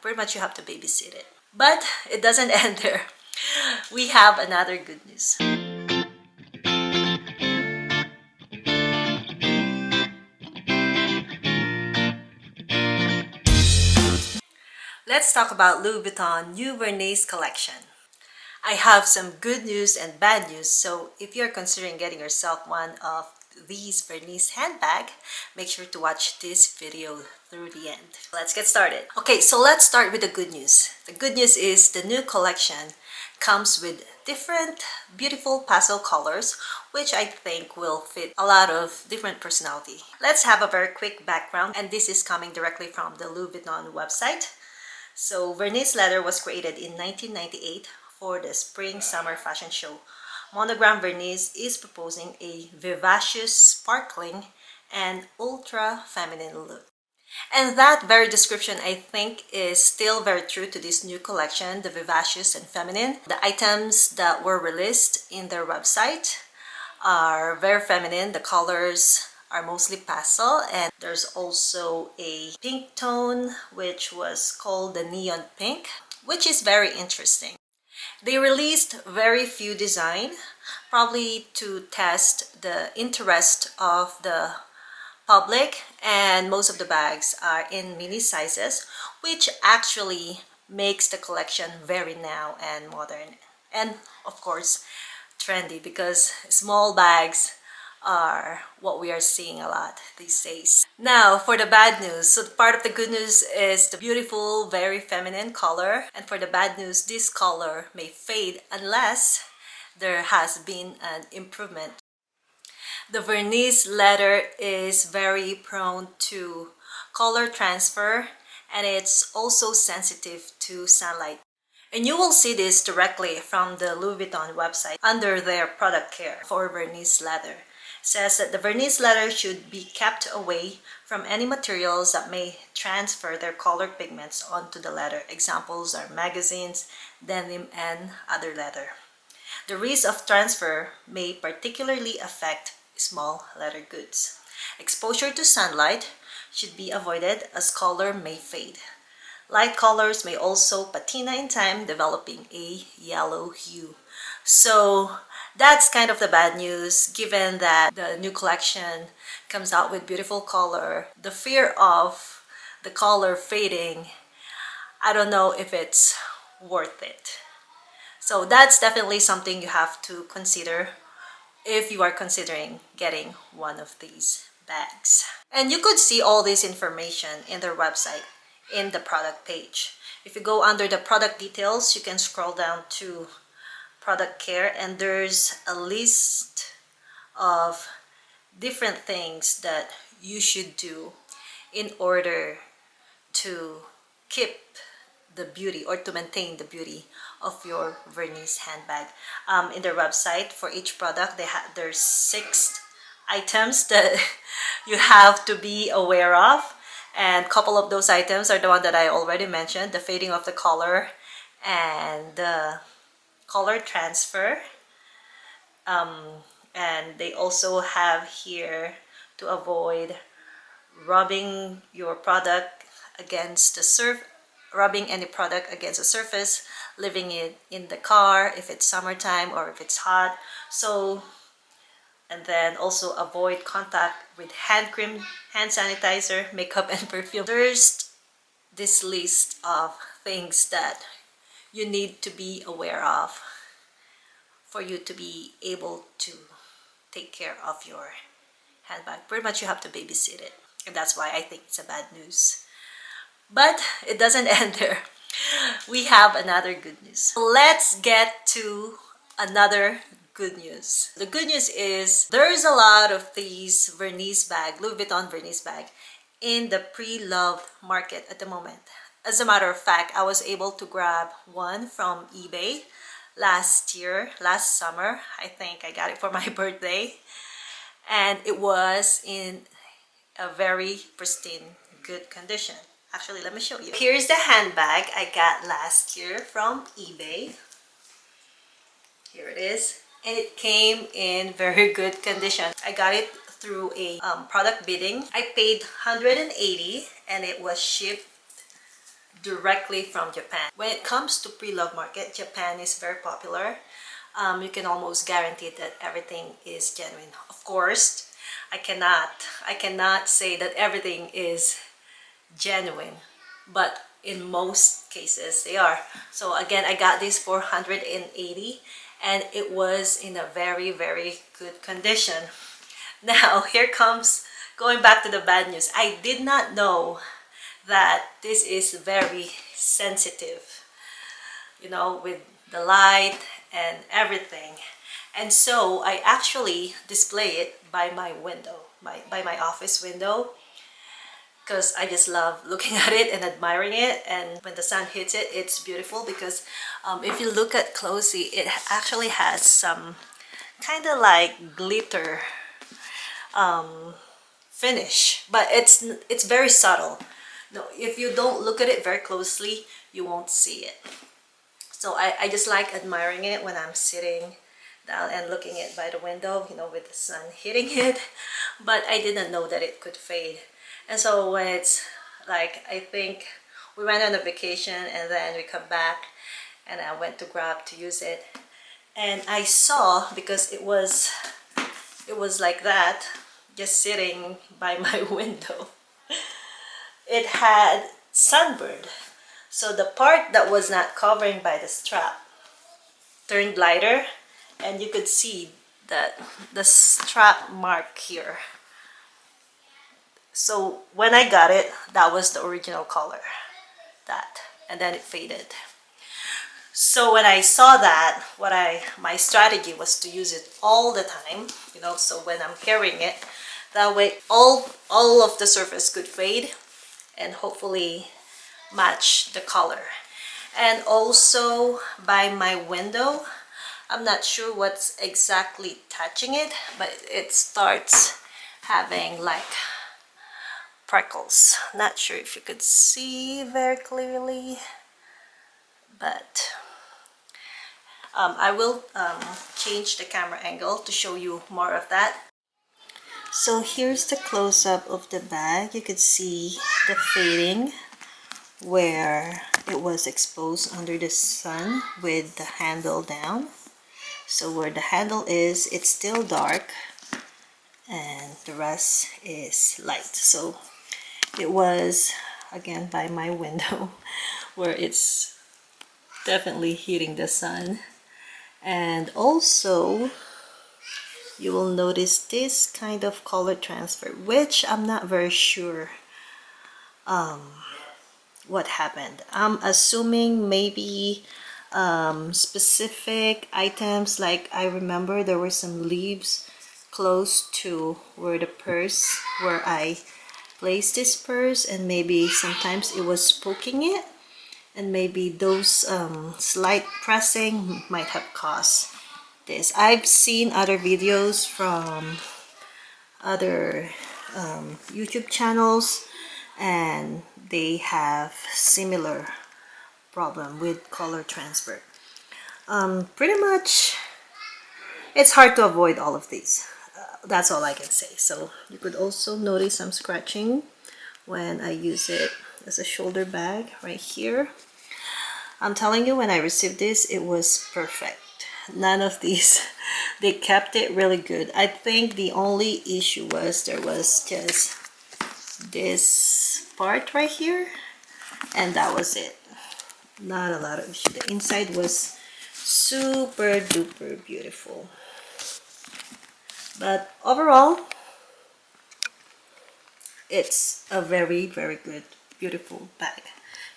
Pretty much you have to babysit it. But it doesn't end there. We have another good news. Let's talk about Louis Vuitton new Vernis collection. I have some good news and bad news, so if you're considering getting yourself one of these Vernis handbag, make sure to watch this video through the end. Let's get started. Okay, so let's start with the good news. The good news is the new collection comes with different beautiful pastel colors, which I think will fit a lot of different personality. Let's have a very quick background, and this is coming directly from the Louis Vuitton website. So Vernis leather was created in 1998 for the spring-summer fashion show. Monogram Vernis is proposing a vivacious, sparkling, and ultra-feminine look. And that very description, I think, is still very true to this new collection, the vivacious and feminine. The items that were released in their website are very feminine. The colors are mostly pastel, and there's also a pink tone which was called the neon pink, which is very interesting. They released very few designs, probably to test the interest of the public, and most of the bags are in mini sizes, which actually makes the collection very now and modern, and of course trendy, because small bags are what we are seeing a lot these days. Now for the bad news. So part of the good news is the beautiful, very feminine color, and for the bad news, this color may fade unless there has been an improvement. The Vernis leather is very prone to color transfer, and it's also sensitive to sunlight. And you will see this directly from the Louis Vuitton website under their product care for Vernis leather. It says that the Vernis leather should be kept away from any materials that may transfer their colored pigments onto the leather. Examples are magazines, denim, and other leather. The risk of transfer may particularly affect small leather goods. Exposure to sunlight should be avoided as color may fade. Light colors may also patina in time, developing a yellow hue. So that's kind of the bad news, given that the new collection comes out with beautiful color. The fear of the color fading, I don't know if it's worth it. So that's definitely something you have to consider if you are considering getting one of these bags. And you could see all this information in their website in the product page. If you go under the product details, you can scroll down to product care, and there's a list of different things that you should do in order to keep the beauty or to maintain the beauty of your Vernis handbag. In their website, for each product, there's 6 items that you have to be aware of, and a couple of those items are the one that I already mentioned: the fading of the color and the color transfer. And they also have here to avoid rubbing your product against the rubbing any product against a surface, leaving it in the car if it's summertime or if it's hot. So, and then also avoid contact with hand cream, hand sanitizer, makeup, and perfume. There's this list of things that you need to be aware of for you to be able to take care of your handbag. Pretty much you have to babysit it, and that's why I think it's a bad news. But it doesn't end there. We have another good news. Let's get to another good news. The good news is there's a lot of these Vernis bag, Louis Vuitton Vernis bag, in the pre-loved market at the moment. As a matter of fact, I was able to grab one from eBay last summer. I think I got it for my birthday, and it was in a very pristine, good condition. Actually, let me show you. Here's the handbag I got last year from eBay. Here it is. And it came in very good condition. I got it through a product bidding. I paid $180 and it was shipped directly from Japan. When it comes to pre-loved market, Japan is very popular. You can almost guarantee that everything is genuine. Of course, I cannot say that everything is genuine, but in most cases they are. So again, I got this for 180 and it was in a very, very good condition. Now, here comes going back to the bad news. I did not know that this is very sensitive, with the light and everything. And so I actually display it by my window, by my office window, because I just love looking at it and admiring it. And when the sun hits it, it's beautiful because if you look at closely, it actually has some kind of like glitter finish, but it's very subtle. No, if you don't look at it very closely, you won't see it. So I just like admiring it when I'm sitting down and looking at it by the window, with the sun hitting it. But I didn't know that it could fade. And so when it's like, I think we went on a vacation and then we come back and I went to grab to use it. And I saw, because it was like that, just sitting by my window, it had sunburned. So the part that was not covering by the strap turned lighter, and you could see that the strap mark here. So when I got it, that was the original color, and then it faded. So when I saw that, my strategy was to use it all the time, so when I'm carrying it, that way all of the surface could fade and hopefully match the color. And also by my window, I'm not sure what's exactly touching it, but it starts having like freckles. Not sure if you could see very clearly, but I will change the camera angle to show you more of that. So here's the close-up of the bag. You could see the fading where it was exposed under the sun with the handle down. So where the handle is, it's still dark and the rest is light. So it was, again, by my window where it's definitely hitting the sun. And also you will notice this kind of color transfer, which I'm not very sure what happened. I'm assuming maybe specific items, like I remember there were some leaves close to where I placed this purse, and maybe sometimes it was poking it, and maybe those slight pressing might have caused this. I've seen other videos from other YouTube channels, and they have similar problem with color transfer. Pretty much it's hard to avoid all of these. That's all I can say. So you could also notice some scratching when I use it as a shoulder bag right here. I'm telling you, when I received this, it was perfect. None of these, they kept it really good. I think the only issue was there was just this part right here, and that was it. Not a lot of issue. The inside was super duper beautiful. But overall, it's a very, very good, beautiful bag.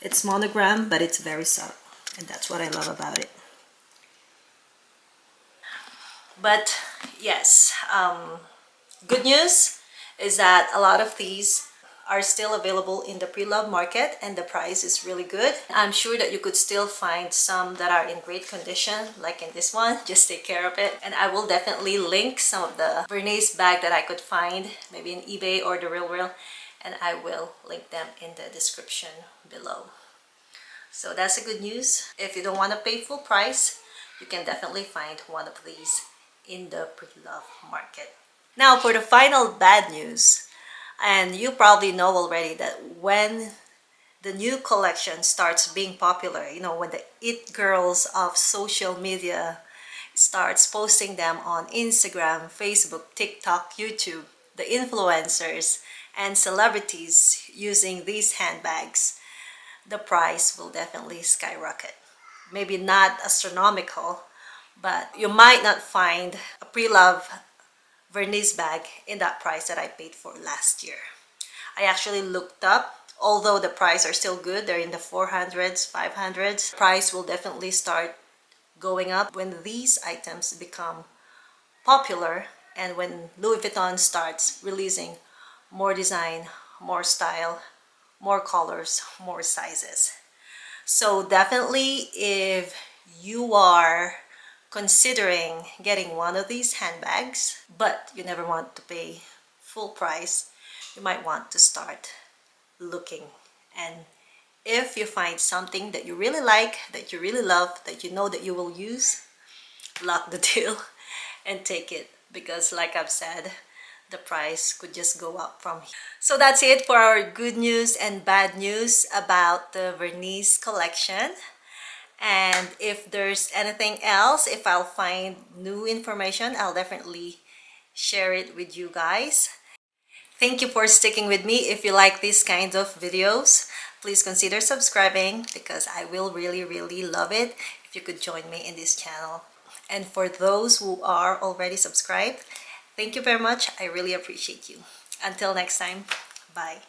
It's monogram, but it's very subtle, and that's what I love about it. But yes, good news is that a lot of these are still available in the pre-loved market, and the price is really good. I'm sure that you could still find some that are in great condition, like in this one. Just take care of it. And I will definitely link some of the Vernis bag that I could find, maybe in eBay or the Real World, and I will link them in the description below. So that's the good news. If you don't want to pay full price, you can definitely find one of these in the pre-loved market. Now for the final bad news. And you probably know already that when the new collection starts being popular, you know, when the it girls of social media starts posting them on Instagram, Facebook, TikTok, YouTube, the influencers and celebrities using these handbags, the price will definitely skyrocket. Maybe not astronomical, but you might not find a pre-loved Vernis bag in that price that I paid for last year. I actually looked up, although the price are still good, they're in the 400s, 500s. Price will definitely start going up when these items become popular and when Louis Vuitton starts releasing more design, more style, more colors, more sizes. So definitely if you are considering getting one of these handbags, but you never want to pay full price, you might want to start looking. And if you find something that you really like, that you really love, that you know that you will use, lock the deal and take it, because like I've said, the price could just go up from here. So that's it for our good news and bad news about the Vernis collection. And if there's anything else, if I'll find new information, I'll definitely share it with you guys. Thank you for sticking with me. If you like these kinds of videos, please consider subscribing because I will really love it if you could join me in this channel. And for those who are already subscribed, thank you very much. I really appreciate you. Until next time, bye.